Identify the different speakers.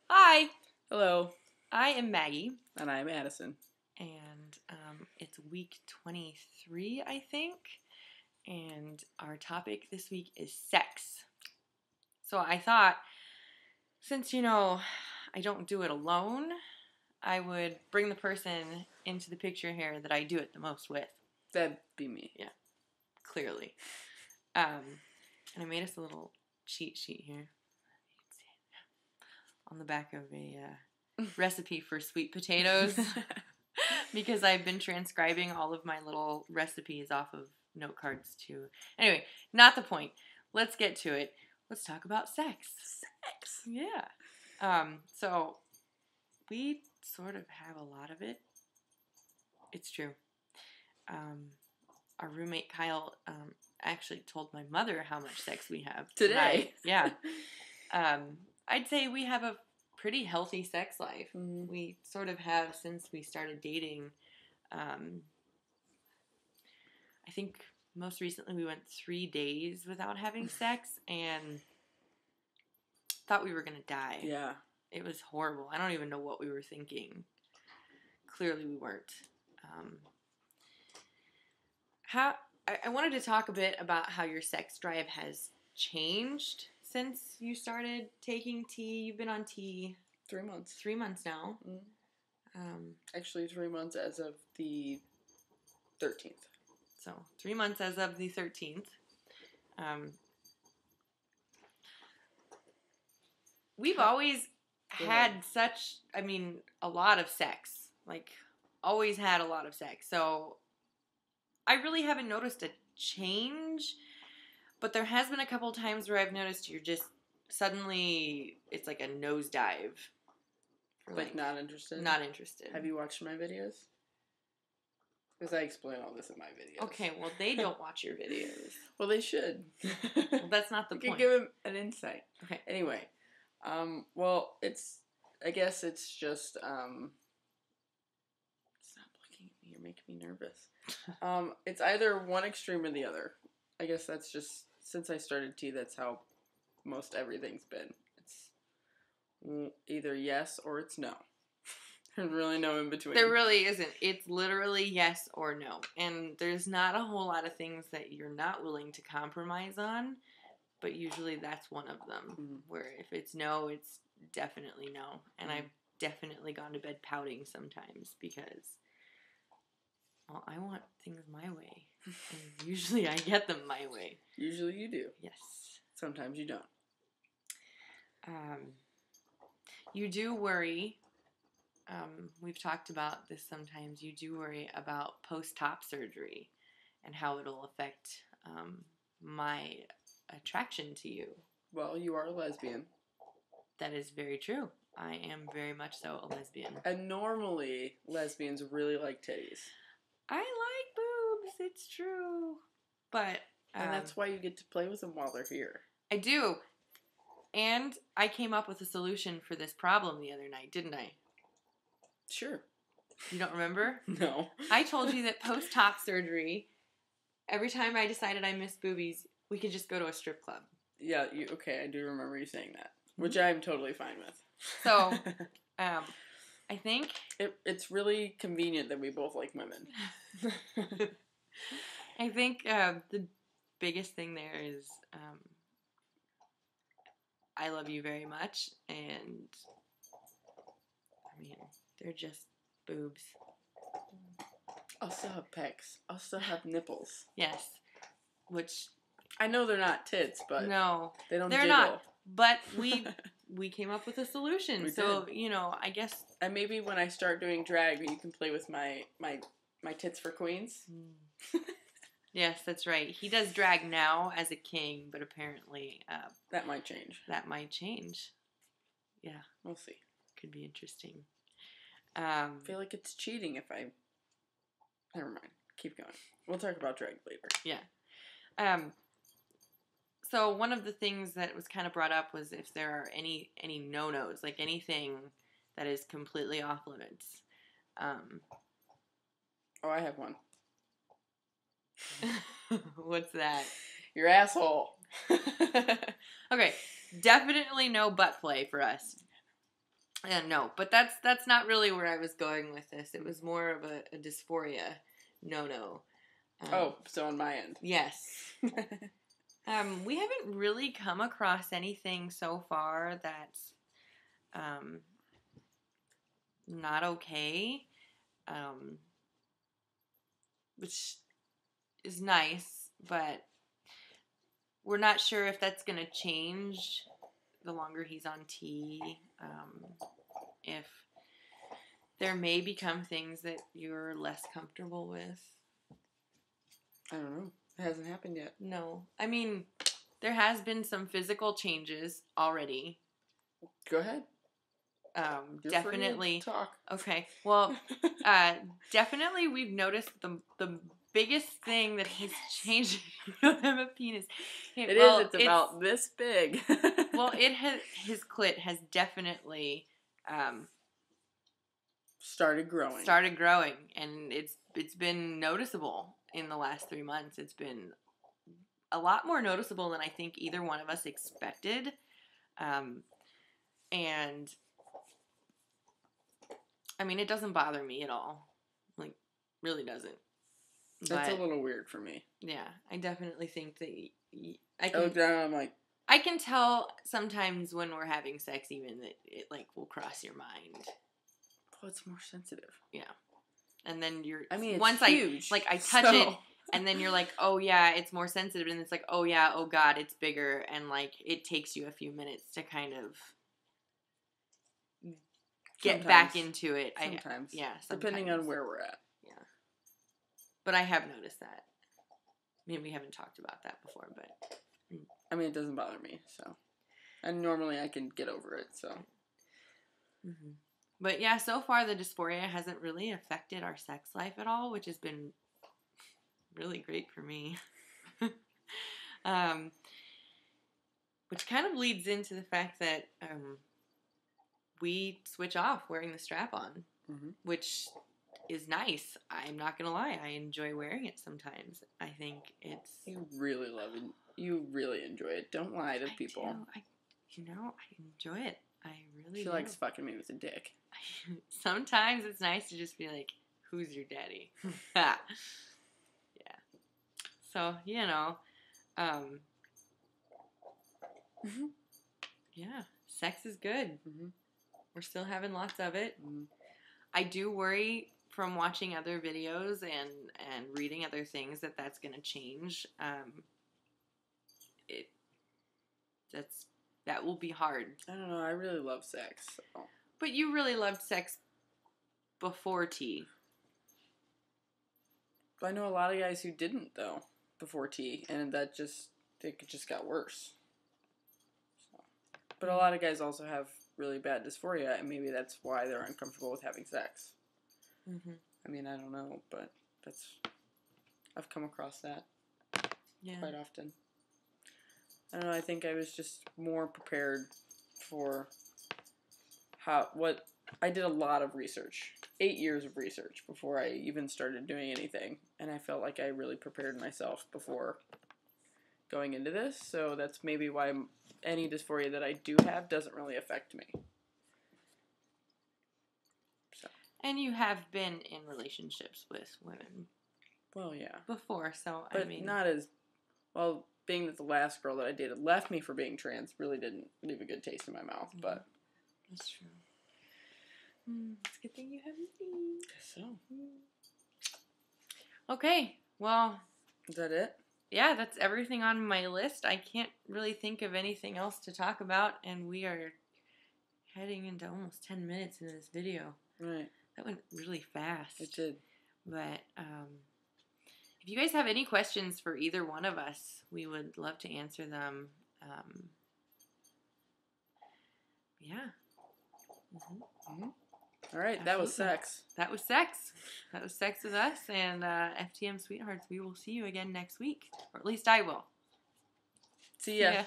Speaker 1: Hi,
Speaker 2: Hello.
Speaker 1: I am Maggie,
Speaker 2: And I'm Addison.
Speaker 1: and it's week 23, I think, and our topic this week is sex. So I thought, since, I don't do it alone, I would bring the person into the picture here that I do it the most with.
Speaker 2: That'd be me.
Speaker 1: Yeah, clearly. And I made us a little cheat sheet here. On the back of a recipe for sweet potatoes. Because I've been transcribing all of my little recipes off of note cards too. Anyway, not the point. Let's get to it. Let's talk about sex.
Speaker 2: Sex.
Speaker 1: Yeah. So we sort of have a lot of it. It's true. Our roommate Kyle actually told my mother how much sex we have
Speaker 2: Today.
Speaker 1: Yeah. I'd say we have a pretty healthy sex life.
Speaker 2: Mm-hmm.
Speaker 1: We sort of have since we started dating. I think most recently we went 3 days without having sex and thought we were going to die.
Speaker 2: Yeah.
Speaker 1: It was horrible. I don't even know what we were thinking. Clearly we weren't. I wanted to talk a bit about how your sex drive has changed since you started taking tea. You've been on tea
Speaker 2: 3 months.
Speaker 1: 3 months now.
Speaker 2: Mm. Actually, 3 months as of the 13th.
Speaker 1: So 3 months as of the 13th. We've always had a lot of sex. Like, always had a lot of sex. So I really haven't noticed a change. But there has been a couple times where I've noticed you're just suddenly, it's like a nosedive.
Speaker 2: Like not interested?
Speaker 1: Not interested.
Speaker 2: Have you watched my videos? Because I explain all this in my videos.
Speaker 1: Okay, well, they don't watch your videos.
Speaker 2: Well, they should.
Speaker 1: Well, that's not the point.
Speaker 2: You can give them an insight.
Speaker 1: Okay.
Speaker 2: Anyway, well, I guess it's just, stop looking at me, you're making me nervous. It's either one extreme or the other. I guess that's just, since I started tea, that's how most everything's been. It's either yes or it's no. There's really no in between.
Speaker 1: There really isn't. It's literally yes or no. And there's not a whole lot of things that you're not willing to compromise on, but usually that's one of them. Mm-hmm. Where if it's no, it's definitely no. And I've definitely gone to bed pouting sometimes because, well, I want things my way. And usually I get them my way.
Speaker 2: Usually you do.
Speaker 1: Yes.
Speaker 2: Sometimes you don't.
Speaker 1: You do worry. We've talked about this sometimes. You do worry about post-op surgery and how it'll affect my attraction to you.
Speaker 2: Well, you are a lesbian.
Speaker 1: That is very true. I am very much so a lesbian.
Speaker 2: And normally, lesbians really like titties.
Speaker 1: I like boobs. It's true. But...
Speaker 2: and that's why you get to play with them while they're here.
Speaker 1: I do. And I came up with a solution for this problem the other night, didn't I?
Speaker 2: Sure.
Speaker 1: You don't remember?
Speaker 2: No.
Speaker 1: I told you that post-op surgery, every time I decided I missed boobies, we could just go to a strip club.
Speaker 2: Yeah, okay, I do remember you saying that, which I'm totally fine with.
Speaker 1: So, I think...
Speaker 2: It's really convenient that we both like women.
Speaker 1: I think the biggest thing there is I love you very much, and I mean, they're just boobs.
Speaker 2: I'll still have pecs. I'll still have nipples.
Speaker 1: Yes, which...
Speaker 2: I know they're not tits, but
Speaker 1: no,
Speaker 2: they don't
Speaker 1: they're
Speaker 2: jiggle.
Speaker 1: not. But we came up with a solution.
Speaker 2: We
Speaker 1: so,
Speaker 2: did.
Speaker 1: I guess...
Speaker 2: And maybe when I start doing drag, you can play with my tits for queens.
Speaker 1: Yes, that's right. He does drag now as a king, but apparently...
Speaker 2: that might change.
Speaker 1: That might change. Yeah.
Speaker 2: We'll see.
Speaker 1: Could be interesting.
Speaker 2: I feel like it's cheating if I... Never mind. Keep going. We'll talk about drag later.
Speaker 1: Yeah. So one of the things that was kind of brought up was if there are any no-nos, like anything that is completely off limits.
Speaker 2: Oh, I have one.
Speaker 1: What's that?
Speaker 2: Your asshole.
Speaker 1: Okay, definitely no butt play for us. And no, but that's not really where I was going with this. It was more of a dysphoria. No.
Speaker 2: So on my end.
Speaker 1: Yes. We haven't really come across anything so far that's not okay, which is nice, but we're not sure if that's going to change the longer he's on T, if there may become things that you're less comfortable with.
Speaker 2: I don't know. It hasn't happened yet.
Speaker 1: No. I mean, there has been some physical changes already.
Speaker 2: Go ahead.
Speaker 1: Definitely.
Speaker 2: Talk.
Speaker 1: Okay. Well, definitely we've noticed the biggest thing that has changed. You don't have a penis. Okay,
Speaker 2: It's about this big.
Speaker 1: Well, his clit has definitely
Speaker 2: started growing.
Speaker 1: And it's been noticeable in the last 3 months. It's been a lot more noticeable than I think either one of us expected. And I mean, it doesn't bother me at all. Like, really doesn't.
Speaker 2: That's a little weird for me.
Speaker 1: Yeah, I definitely think that
Speaker 2: I look down, I'm like,
Speaker 1: I can tell sometimes when we're having sex even that it, like, will cross your mind.
Speaker 2: Oh, it's more sensitive.
Speaker 1: Yeah. And then
Speaker 2: it's huge.
Speaker 1: I touch it, and then you're like, oh yeah, it's more sensitive, and it's like, oh yeah, oh god, it's bigger, and like, it takes you a few minutes to kind of get back into it.
Speaker 2: Sometimes.
Speaker 1: Sometimes.
Speaker 2: Depending on where we're at.
Speaker 1: Yeah. But I have noticed that. I mean, we haven't talked about that before, but...
Speaker 2: I mean, it doesn't bother me, so... And normally I can get over it, so...
Speaker 1: Mm-hmm. But yeah, so far the dysphoria hasn't really affected our sex life at all, which has been really great for me. Which kind of leads into the fact that we switch off wearing the strap-on, which is nice. I'm not going to lie. I enjoy wearing it sometimes. I think it's...
Speaker 2: You really love it. You really enjoy it. Don't lie to people.
Speaker 1: I enjoy it. I really do.
Speaker 2: She likes fucking me with a dick.
Speaker 1: Sometimes it's nice to just be like, who's your daddy? Yeah. So, yeah, sex is good. We're still having lots of it. I do worry from watching other videos and reading other things that's going to change. That will be hard.
Speaker 2: I don't know. I really love sex. So.
Speaker 1: But you really loved sex before T.
Speaker 2: I know a lot of guys who didn't, though, before T, and it just got worse. So. But a lot of guys also have really bad dysphoria, and maybe that's why they're uncomfortable with having sex. I mean, I don't know, but I've come across that quite often. I don't know, I think I was just more prepared for I did a lot of research, 8 years of research before I even started doing anything, and I felt like I really prepared myself before going into this, so that's maybe why any dysphoria that I do have doesn't really affect me. So.
Speaker 1: And you have been in relationships with women.
Speaker 2: Well, yeah.
Speaker 1: Before, so,
Speaker 2: but not as, well, being that the last girl that I dated left me for being trans really didn't leave a good taste in my mouth, but...
Speaker 1: That's true. It's a good thing you have me.
Speaker 2: So.
Speaker 1: Okay, well...
Speaker 2: Is that it?
Speaker 1: Yeah, that's everything on my list. I can't really think of anything else to talk about, and we are heading into almost 10 minutes into this video.
Speaker 2: Right.
Speaker 1: That went really fast.
Speaker 2: It did.
Speaker 1: But, if you guys have any questions for either one of us, we would love to answer them. Yeah.
Speaker 2: All right, that was sex.
Speaker 1: That was sex. That was sex with us. And FTM Sweethearts, we will see you again next week. Or at least I will.
Speaker 2: See ya.